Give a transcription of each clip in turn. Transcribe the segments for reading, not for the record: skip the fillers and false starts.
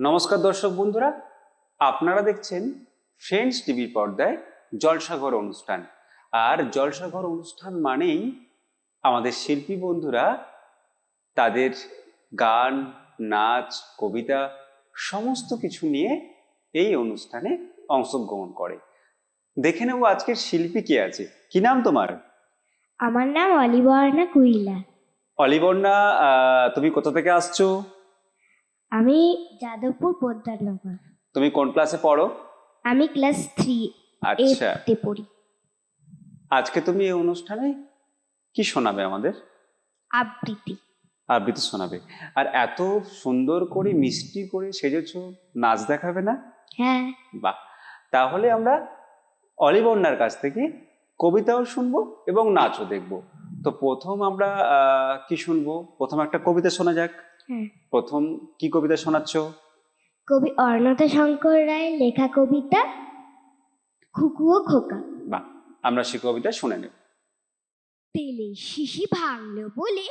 নমস্কার দর্শক বন্ধুরা, আপনারা দেখছেন ফ্রেন্ডস টিভির পর্দায় জলসাঘর অনুষ্ঠান। আর জলসাঘর অনুষ্ঠান মানেই আমাদের শিল্পী বন্ধুরা তাদের গান, নাচ, কবিতা সমস্ত কিছু নিয়ে এই অনুষ্ঠানে অংশগ্রহণ করে। দেখে নেব আজকের শিল্পী কে আছে। কি নাম তোমার? আমার নাম অলিবর্ণা কুইলা। অলিবর্ণা, তুমি কোথা থেকে আসছো? আমি যাদবপুর পোদ্দারনগর। তুমি কোন ক্লাসে পড়ো? আমি ক্লাস 3 আচ্ছা, তে পড়ি। আজকে তুমি এই অনুষ্ঠানে কি শোনাবে আমাদের? আবৃত্তি। আবৃত্তি শোনাবে। আর এত সুন্দর করে মিষ্টি করে সেজেছো, নাচ দেখাবে না? হ্যাঁ। বাহ, তাহলে আমরা অলিবর্ণার কাছ থেকে কবিতাও শুনবো এবং নাচও দেখবো। তো প্রথম আমরা কি শুনবো? প্রথম একটা কবিতা শোনা যাক। হ্যাঁ। প্রথম কি কবিতা শোনাচ্ছ? কবি অর্ণতা শঙ্কর রায়ের লেখা কবিতা খুকু ও খোকা। বাহ, আমরা সেই কবিতা শুনে নেব। তেলে শিশি ভাঙলো বলে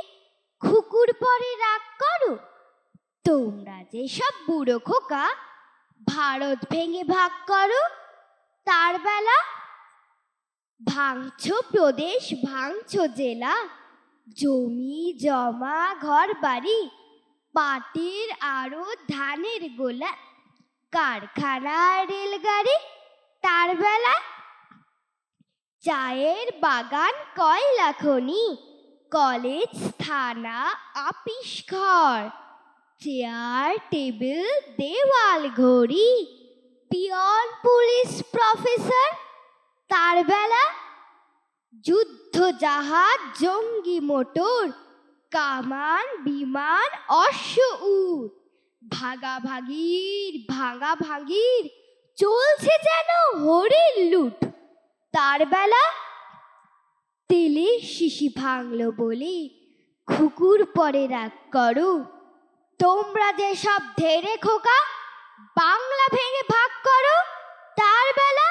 খুকুর পরে রাগ করো, তোমরা যে সব বুড়ো খোকা ভারত ভেঙে ভাগ করো। তার বেলা ভাঙছো প্রদেশ, ভাঙছো জেলা, জমি জমা ঘর বাড়ি, পাটের আরো ধানের গোলা, কারখানা রেলগাড়ি। তার বেলা চায়ের বাগান, কয়লা খনি, কলেজ, থানা, আপিস ঘর, চেয়ার টেবিল, দেওয়াল ঘড়ি, পিয়ন পুলিশ প্রফেসর। তার বেলা যুদ্ধ জাহাজ, জঙ্গি মোটর, কামান বিমান, অশ্ব উট, ভাগাভাগির ভাঙাভাগির চলছে যেন হরির লুট। তার বেলা তেলে শিশি ভাঙলো বলে খুকুর পরে রাগ করো, তোমরা যে সব ধেরে খোকা বাংলা ভেঙে ভাগ করো। তার বেলা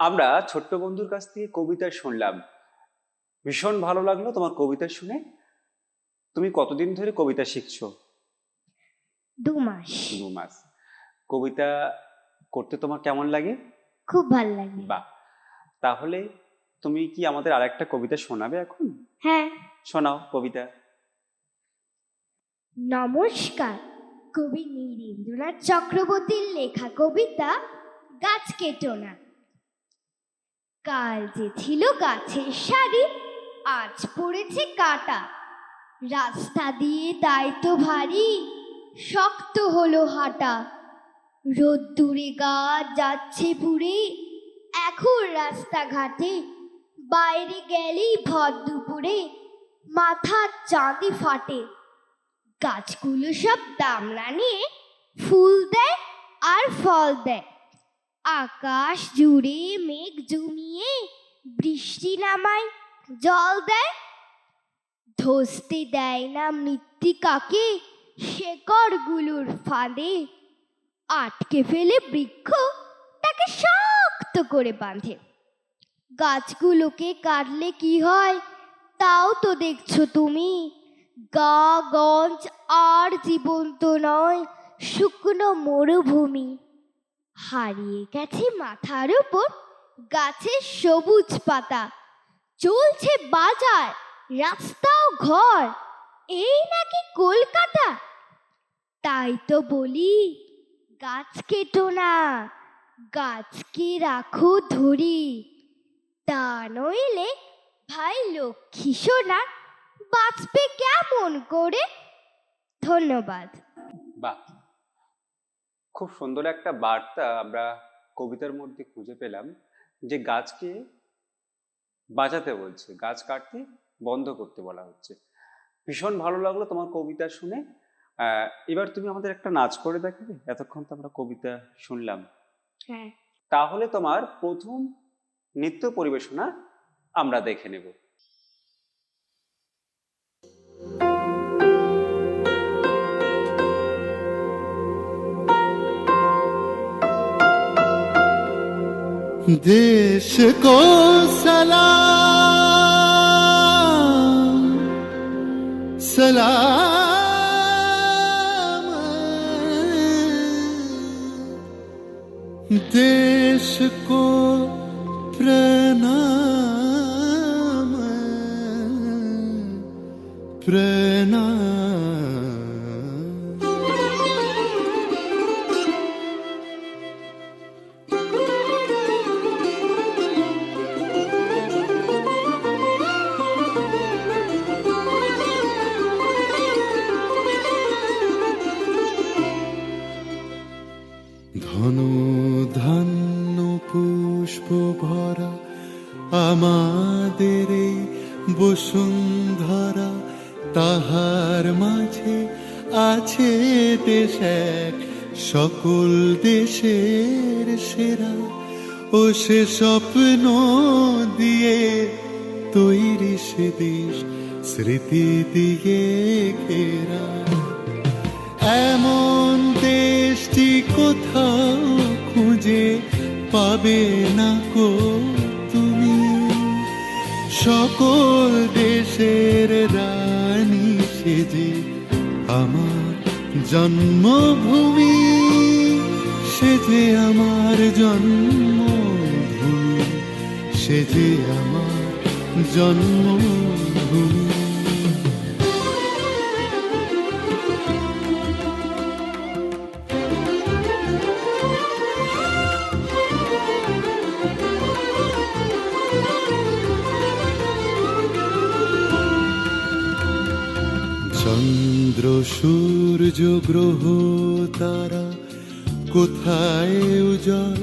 আমরা ছোট্ট বন্ধুর কাছ থেকে কবিতা শুনলাম, ভীষণ ভালো লাগলো তোমার কবিতা শুনে। তুমি কতদিন ধরে কবিতা শিখছো? 2 মাস। 2 মাস। কবিতা করতে তোমার কেমন লাগে? খুব ভালো লাগে। বাহ, তাহলে তুমি কি আমাদের আরেকটা কবিতা শোনাবে এখন? হ্যাঁ। শোনাও কবিতা। নমস্কার। কবি নীরেন্দ্রনাথ চক্রবর্তীর লেখা কবিতা গাছ কেটো না। কাল যে ছিল গাছের সারি, আজ পড়েছে কাটা, রাস্তা দিয়ে তাই তো ভারী শক্ত হলো হাঁটা। রোদ্দুরে গাছ যাচ্ছে পুড়ে এখন রাস্তাঘাটে, বাইরে গেলেই ভর দুপুরে মাথার চাঁদে ফাটে। গাছগুলো সব দামড়া নিয়ে ফুল দেয় আর ফল দেয়, আকাশ জুড়ে মেঘ জমিয়ে বৃষ্টি নামায় জল দেয়। ধসতে দেয় না মৃত্তিকাকে শেকড়গুলোর ফাঁদে, আটকে ফেলে বৃক্ষ তাকে শক্ত করে বাঁধে। গাছগুলোকে কাটলে কি হয় তাও তো দেখছো তুমি, গা গঞ্জ আর জীবন্ত নয়, শুকনো মরুভূমি। হারিয়ে গেছে মাথার উপর গাছের সবুজ পাতা, চলছে বাজার রাস্তাও ঘর, এই নাকি কলকাতা। তাই তো বলি গাছ কেটো না, গাছকে রাখো ধরি, তা নইলে ভাই লক্ষ্মী সোনা বাঁচবে কেমন করে। ধন্যবাদ। বাহ, খুব সুন্দর একটা বার্তা আমরা কবিতার মধ্যে খুঁজে পেলাম, যে গাছকে বাঁচাতে বলছে, গাছ কাটতে বন্ধ করতে বলা হচ্ছে। ভীষণ ভালো লাগলো তোমার কবিতা শুনে। এবার তুমি আমাদের একটা নাচ করে দেখাবে? এতক্ষণ তো আমরা কবিতা শুনলাম। হ্যাঁ। তাহলে তোমার প্রথম নৃত্য পরিবেশনা আমরা দেখে নেব। देश को सलाम सलाम देश को प्रणाम प्रणाम। ধনু ধান্য পুষ্প ভরা আমাদের এই বসুন্ধরা, তাহার মাঝে আছে দেশ এক সকল দেশের সেরা। ও সে স্বপ্ন দিয়ে তৈরি সে দেশ স্মৃতি দিয়ে ঘেরা। এমন দেশটি কোথাও খুঁজে পাবে না কো তুমি, সকল দেশের রানী সেজে আমার জন্মভূমি, সেজে আমার জন্মভূমি, সেজে আমার জন্মভূমি। চন্দ্র সূর্য গ্রহ তারা কোথায় উজ্জ্বল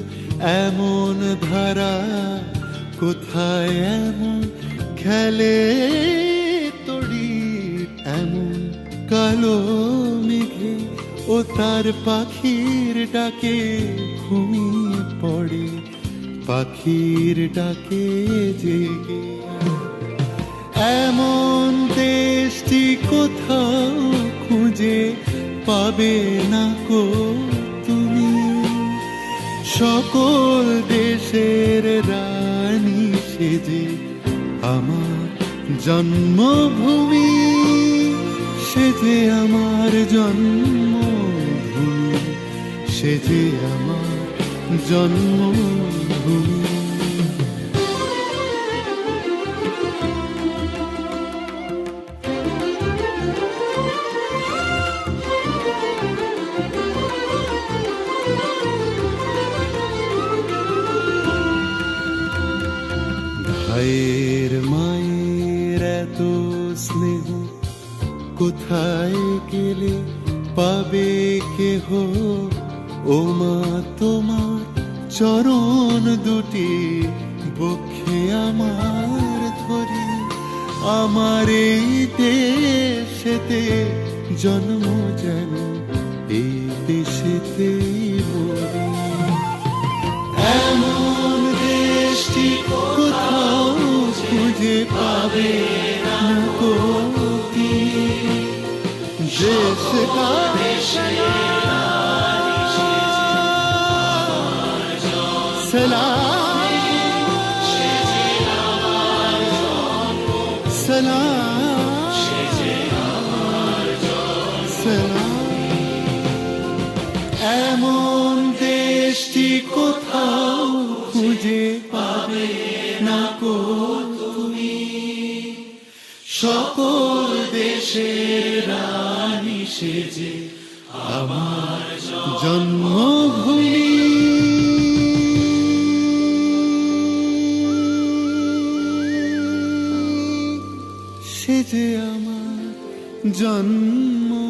এমন ধারা, কোথায় এমন খেলে তড়ি, এমন কালো মেঘে ও তার পাখির ডাকে ঘুমিয়ে পড়ে, পাখির ডাকে জেগে। এমন দেশটি কোথাও খুঁজে পাবে না কো তুমি, সকল দেশের রানী সেজে আমার জন্মভূমি, সেজে আমার জন্মভূমি, সেজে আমার জন্মভূমি। ভাইয়ের মায়ের এত স্নেহ কোথায় গেলে পাবে কেহ, ও মা তোমার চরণ দুটি বক্ষে আমার ধরি, আমার এই দেশেতে জন্ম যেন এই দেশেতেই মরি। এমন দেশটি কোথাও খুঁজে পাবে না কো তুমি, দেশ का सलाम सलाम सलाम। এমন দেশটি কোথাও খুঁজে পাবে না কো তুমি, সকল দেশের রানী সেজে আমার জন্মভূমি, সেজে আমার জন্মভূমি,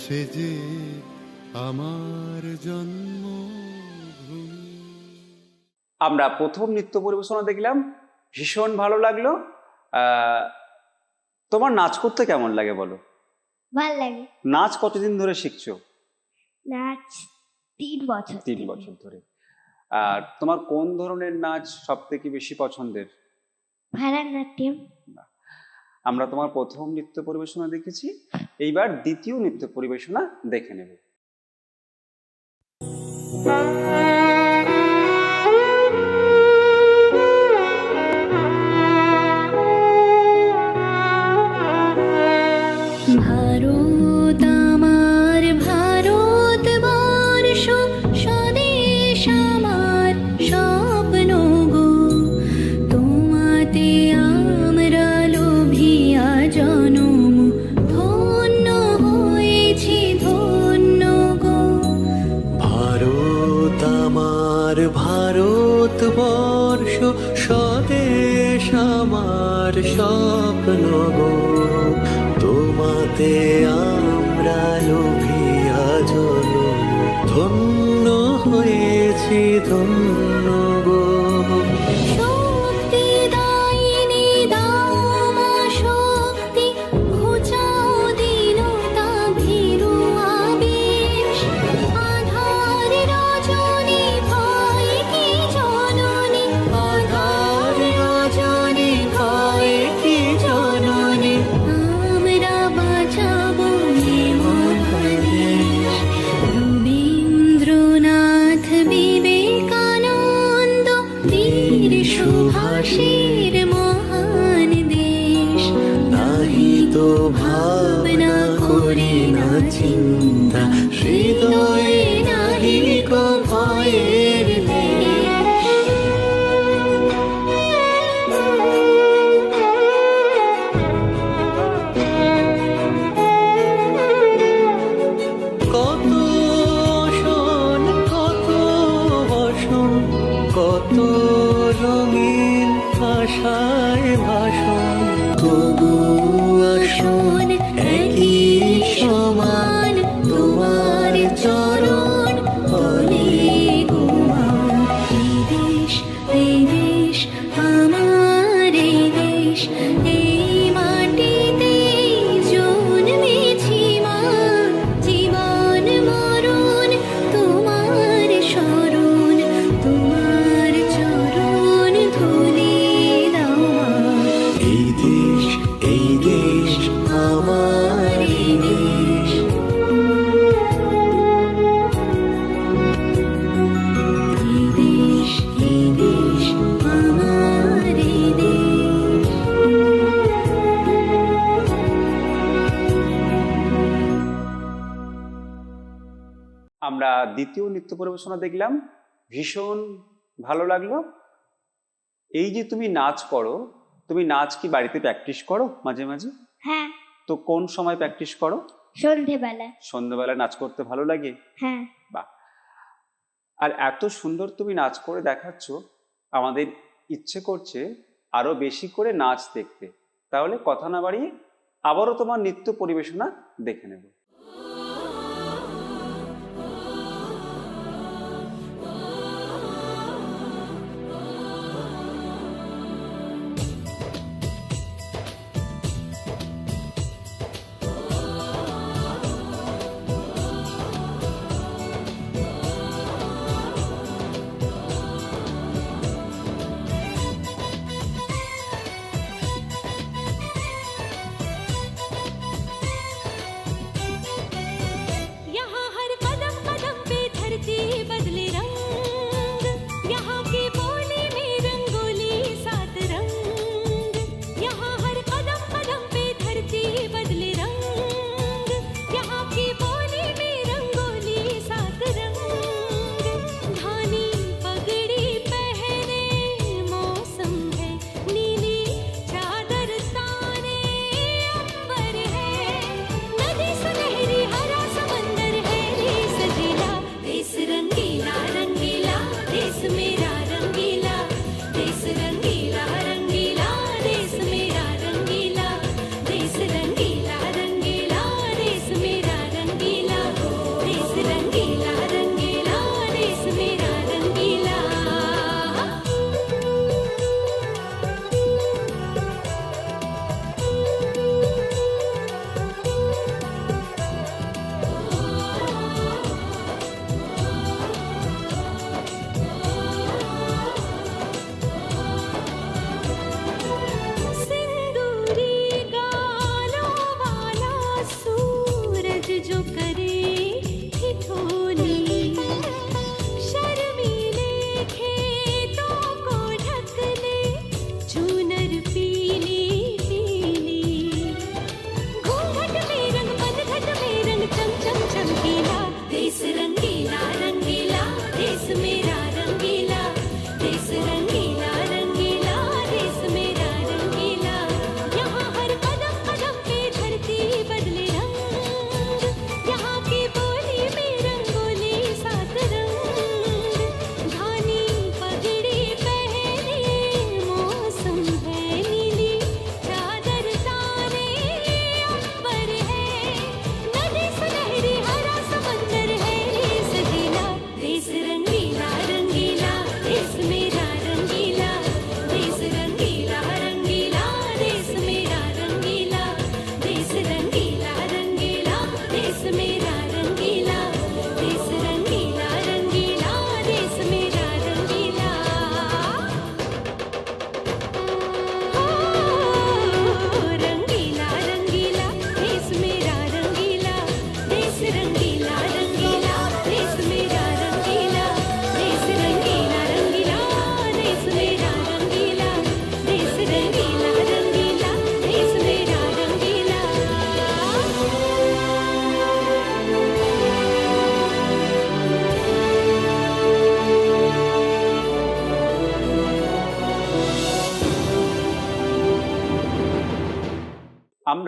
সেজে আমার জন্মভূমি। আমরা প্রথম নৃত্য পরিবেশনা দেখলাম, ভীষণ ভালো লাগলো। তোমার নাচ করতে কেমন লাগে বলো? ভাল লাগে। নাচ কতদিন ধরে শিখছো? নাচ 3 বছর। 3 বছর ধরে। আর তোমার কোন ধরনের নাচ সব থেকে বেশি পছন্দের? ভারতনাট্যম। আমরা তোমার প্রথম নৃত্য পরিবেশনা দেখেছি, এইবার দ্বিতীয় নৃত্য পরিবেশনা দেখে নেব। ভারত আমার ভারতবর্ষ হয়েছি ধন্য গো। শক্তি দায়িনী দাও মা শক্তি, ঘুচাও দীনতা ভীরু আবেশ। আধার রজনী ভয় কি জননী, আধার রজনী ভয় কি জননী, আমরা বাঁচাবো এ মহাদেশ। রবীন্দ্রনাথ বিবেকানন্দ বীর সুভাষের মহান দেশ। নাহি তো ভাবনা করি না চিন্তা, হৃদয়ে নাহি গো ভয়ের লেশ। কত শোন কত বসন, কত রঙিন ভাষায় ভাষণ, তবু আসন একই সমান তোমার চরণ বলে গুমান। এই দেশ আমার এই দেশ, এই মাটিতে জন্মেছি মা। জীবন মরণ তোমার শরণ, তোমার চরণ ধুলি দাও মা। এই দেশ আমার এই দেশ। এই দেশ আমার এই দেশ। আমরা দ্বিতীয় নৃত্য পরিবেশনা দেখলাম, ভীষণ ভালো লাগলো। এই যে তুমি নাচ করো, তুমি নাচ কি বাড়িতে প্র্যাকটিস করো মাঝে মাঝে? হ্যাঁ, তো কোন সময় প্র্যাকটিস করো? সন্ধেবেলায়। সন্ধ্যাবেলায় নাচ করতে ভালো লাগে? হ্যাঁ। বাহ। আর এত সুন্দর তুমি নাচ করে দেখাচ্ছ, আমাদের ইচ্ছে করছে আরো বেশি করে নাচ দেখতে। তাহলে কথা না বাড়িয়ে আবারও তোমার নৃত্য পরিবেশনা দেখে নেব। यहाँ हर कदम कदम पे धरती बदले रंग, यहाँ की बोली में रंगोली सात रंग। यहाँ हर कदम कदम पे धरती बदले रंग, यहाँ की बोली में रंगोली सात रंग। धानी पगड़ी पहने मौसम है, नीली चादर ताने अंबर है। नदी सुनहरी हरा समंदर है रे सजीला, देश रंगीला रंगीला, देश मेरा रंगीला। देश रंगीला रंगीला, देश मेरा रंगीला। देश रंगीला रंगीला, देश मेरा रंगीला। देश रंगीला रंगीला, देश मेरा रंगीला। सिंदूरी गालों वाला सूरज जो करे ठिठोली, शर्मीले खेतों को ढक ले चूनर पीली पीली। घूंघट में रंग पतघट में रंग चम चम चमकीला, देश रंगीला रंगीला, देश मेरा रंगीला। देश रंगीला रंगीला, देश मेरा रंगीला। यहाँ हर कदम कदम पे धरती बदले रंग, यहाँ की बोली में रंगोली सात रंग। धानी पगड़ी पहने मौसम है, नीली चादर ताने अंबर है। नदी सुनहरी हरा समंदर है रे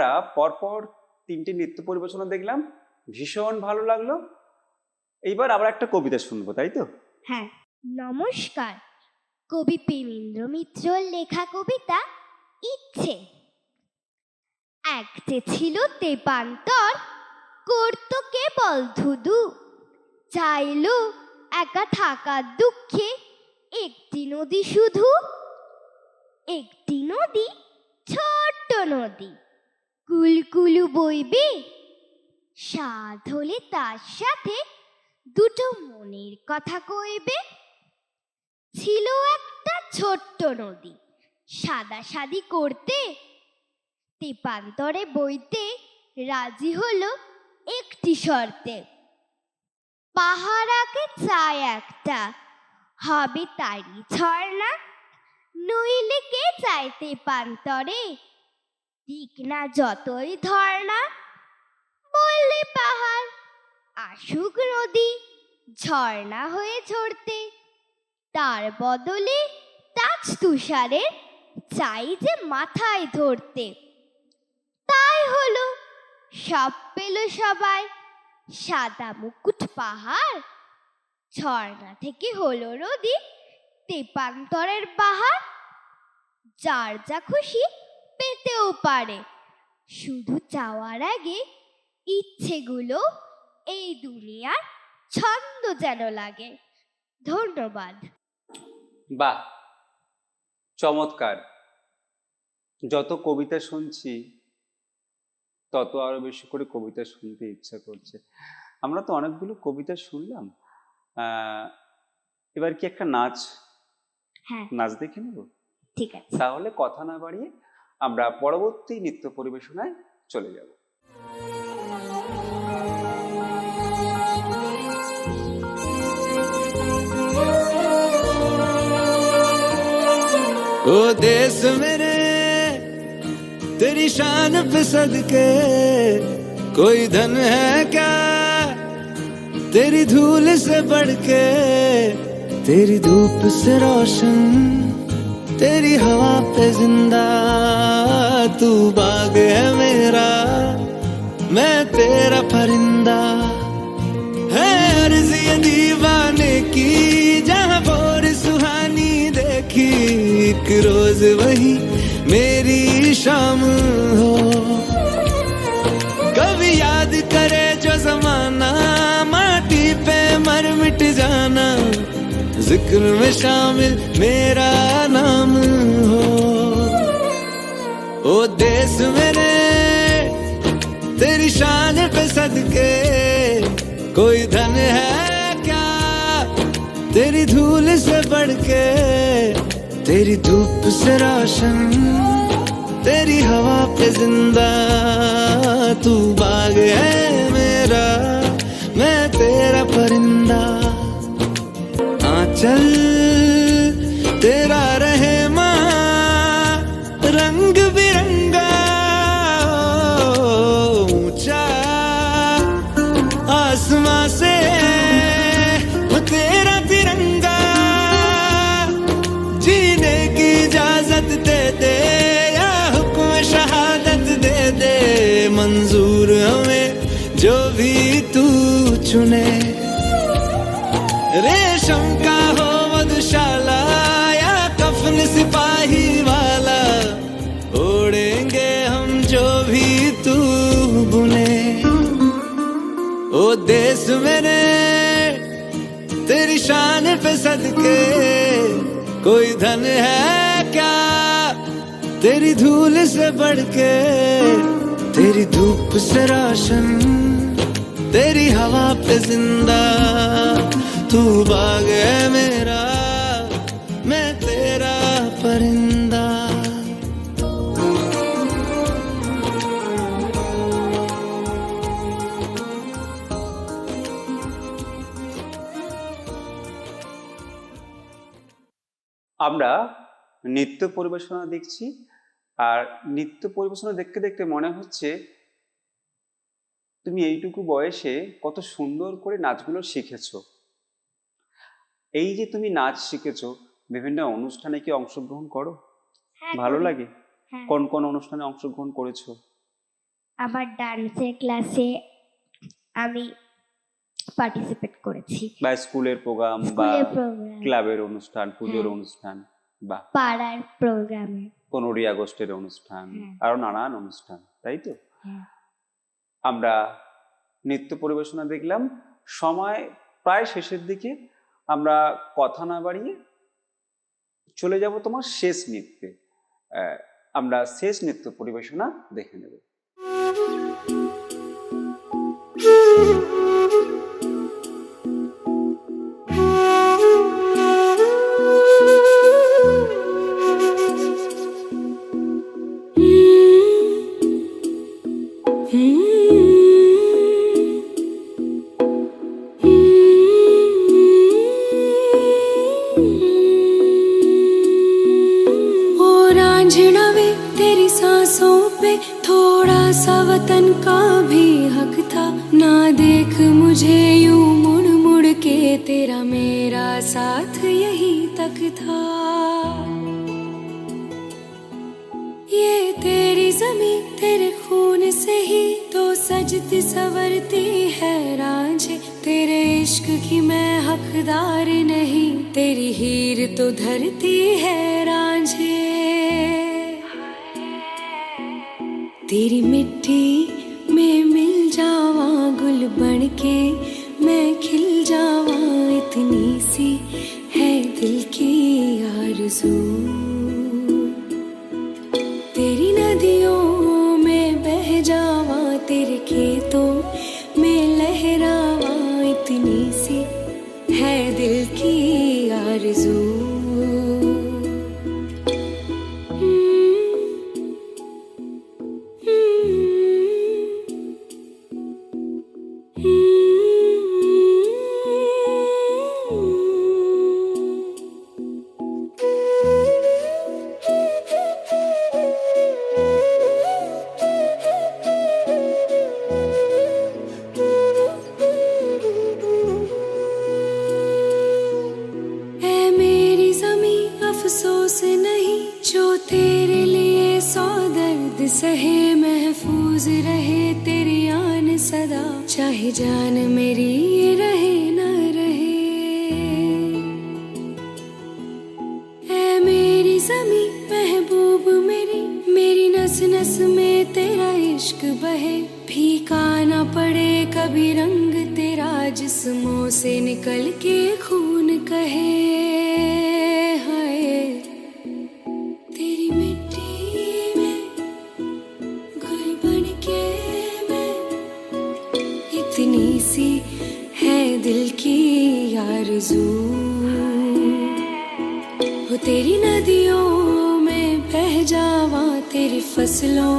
আমরা পরপর 3টে নৃত্য পরিবেশনা দেখলাম, ভীষণ ভালো লাগলো। এইবার আবার একটা কবিতা শুনবো, তাই তো? হ্যাঁ, নমস্কার। কবি প্রেমেন্দ্র মিত্রর লেখা কবিতা ইচ্ছে। এক যে ছিল তেপান্তর, করতো কেবল ধুধু, চাইলো একা থাকার দুঃখে একটি নদী শুধু। একটি নদী, ছোট্ট নদী, কুলকুলু বইবে, সাধ হলে তার সাথে দুটো মনের কথা কইবে। ছিল একটা ছোট্ট নদী, সাদাসাদি করতে তেপান্তরে বইতে রাজি হলো একটি শর্তে। পাহারাকে চায় একটা, হবে তারই ঝর্ণা, নইলে কে চায় তেপান্তরে দিক না যতই ধর্ণা। বললে পাহাড়, আসুক নদী ঝর্ণা হয়ে ঝরতে, তার বদলে তাজ তুষারের চাই যে মাথায় ধরতে। তাই হলো, সব পেল সবাই, সাদা মুকুট পাহাড়, ঝর্ণা থেকে হলো নদী, তেপান্তরের পাহাড়। যার যা খুশি পেতেও পারে, শুধু চাওয়ার আগে ইচ্ছেগুলো এই দুনিয়ার ছন্দ যেন লাগে। ধন্যবাদ। বাহ, চমৎকার। যত কবিতা শুনছি তত আরো বেশি করে কবিতা শুনতে ইচ্ছা করছে। আমরা তো অনেকগুলো কবিতা শুনলাম, এবার কি একটা হ্যাঁ, নাচ দেখে নেব? ঠিক আছে। তাহলে কথা না বাড়িয়ে আমরা পরবর্তী নৃত্য পরিবেশনায় চলে যাব। ओ देश मेरे तेरी शान पे सदके, कोई धन है क्या तेरी धूल से बढ़ के। तेरी धूप से रोशन, तेरी हवा पे जिंदा, तू बाग है मेरा, मैं तेरा परिंदा। है अर्ज़ ये दीवाने की, जहाँ बोर सुहानी देखी, एक रोज वही मेरी शाम हो। कभी याद करे जो जमाना, माटी पे मर मिट जाना, जिक्र में शामिल मेरा नाम हो। ओ देश मेरे तेरी शान पे सदके, कोई धन है क्या तेरी धूल से बढ़ के। तेरी धूप से रोशन, तेरी हवा पे जिंदा, तू बाग है मेरा, मैं तेरा परिंदा। आंचल तेरा रहे माँ, रंग बिरंगा, ऊंचा आसमां से वो तेरा तिरंगा। जीने की इजाजत दे दे, या हुक्म शहादत दे दे, मंजूर हमें जो भी तू चुने। रेशम का हो मधुशाला, या कफन सिपाही वाला, ओढ़ेंगे हम जो भी तू बुने। ओ देश मेरे तेरी शान पे सदके, कोई धन है क्या तेरी धूल से बढ़ के। तेरी धूप से रोशन, तेरी हवा पे जिंदा, तू बाग है मेरा, मैं तेरा परिंदा। আমরা নৃত্য পরিবেশনা দেখছি, আর নৃত্য পরিবেশনা দেখতে দেখতে মনে হচ্ছে তুমি এইটুকু বয়সে কত সুন্দর করে নাচগুলো শিখেছো। এই যে তুমি নাচ শিখেছো, বিভিন্ন অনুষ্ঠানে কি অংশগ্রহণ করো? হ্যাঁ, ভালো করি। লাগে? হ্যাঁ, কোন কোন অনুষ্ঠানে অংশগ্রহণ করেছো? আমার ডান্সের ক্লাসে আমি পার্টিসিপেট করেছি, বা স্কুলের প্রোগ্রাম বা স্কুলের প্রোগ্রাম, ক্লাবের অনুষ্ঠান, পুজোর হ্যাঁ। অনুষ্ঠান, বা পাড়ার প্রোগ্রামে। 15ই আগস্টের অনুষ্ঠান, হ্যাঁ। আরো নানান অনুষ্ঠান, তাই তো? হ্যাঁ। আমরা নৃত্য পরিবেশনা দেখলাম, সময় প্রায় শেষের দিকে। আমরা কথা না বাড়িয়ে চলে যাব তোমার শেষ নৃত্যে। আমরা শেষ নৃত্য পরিবেশনা দেখে নেব। ओ रांझना वे तेरी सांसों पे थोड़ा सा वतन का भी हक था। ना देख मुझे यूं मुड़ मुड़ के, तेरा मेरा साथ यही तक था। ये तेरी जमी तेरे खून से ही तो सजती संवरती है रांझे। तेरे इश्क की मैं हकदार नहीं, तेरी हीर तो धरती है रांझे। तेरी मिट्टी में मिल जावा गुल बन के, मैं खिल जावा, इतनी सी है दिल की आरज़ू। तेरी नदियों में बह जावा, तेरे खेतों में लहरावा, इतनी सी है दिल की आरज़ू। ऐ मेरी ज़मीं अफसोस नहीं, जो तेरे लिए सौ दर्द सहे। महफूज रहे तेरी आन सदा, चाहे जान मेरी ये रहे न रहे। ऐ मेरी ज़मीं महबूब मेरी, मेरी नस नस में तेरा इश्क बहे। फीका न पड़े कभी रंग तेरा, जिस्मों से निकल के खून कहे। हाय तेरी मिट्टी में गुल बन के मैं, इतनी सी है दिल की आरज़ू। हो तेरी नदियों में बह जावा, तेरी फसलों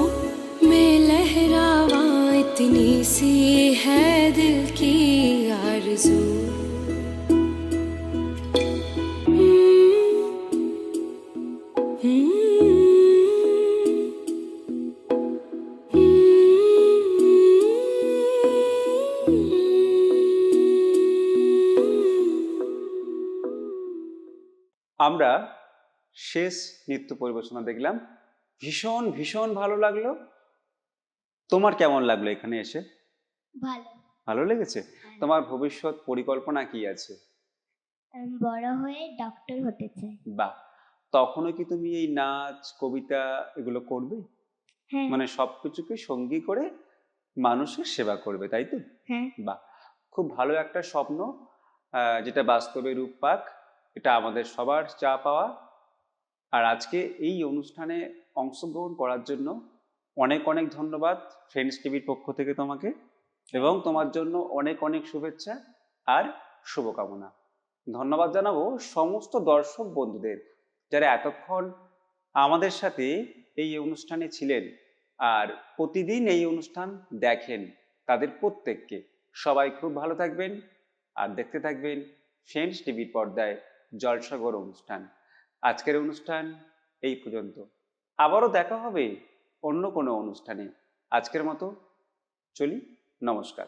में लहरावा, इतनी सी है दिल की आरज़ू। আমরা শেষ নৃত্য পরিবেশনা দেখলাম, ভীষণ ভীষণ ভালো লাগলো। তোমার কেমন লাগলো এখানে এসে? ভালো। ভালো লেগেছে? তোমার ভবিষ্যৎ পরিকল্পনা কি আছে? আমি বড় হয়ে ডক্টর হতে চাই। বাহ, তখনও কি তুমি এই নাচ, কবিতা এগুলো করবে? হ্যাঁ। মানে সবকিছুকে সঙ্গী করে মানুষের সেবা করবে, তাই তো? হ্যাঁ। বাহ, খুব ভালো একটা স্বপ্ন, যেটা বাস্তবে রূপ পাক, এটা আমাদের সবার চা পাওয়া। আর আজকে এই অনুষ্ঠানে অংশগ্রহণ করার জন্য অনেক অনেক ধন্যবাদ ফ্রেন্ডস টিভির পক্ষ থেকে তোমাকে, এবং তোমার জন্য অনেক অনেক শুভেচ্ছা আর শুভকামনা। ধন্যবাদ জানাবো সমস্ত দর্শক বন্ধুদের যারা এতক্ষণ আমাদের সাথে এই অনুষ্ঠানে ছিলেন আর প্রতিদিন এই অনুষ্ঠান দেখেন, তাদের প্রত্যেককে। সবাই খুব ভালো থাকবেন আর দেখতে থাকবেন ফ্রেন্ডস টিভির পর্দায় জলসাঘর অনুষ্ঠান। আজকের অনুষ্ঠান এই পর্যন্ত, আবারও দেখা হবে অন্য কোনো অনুষ্ঠানে। আজকের মতো চলি, নমস্কার।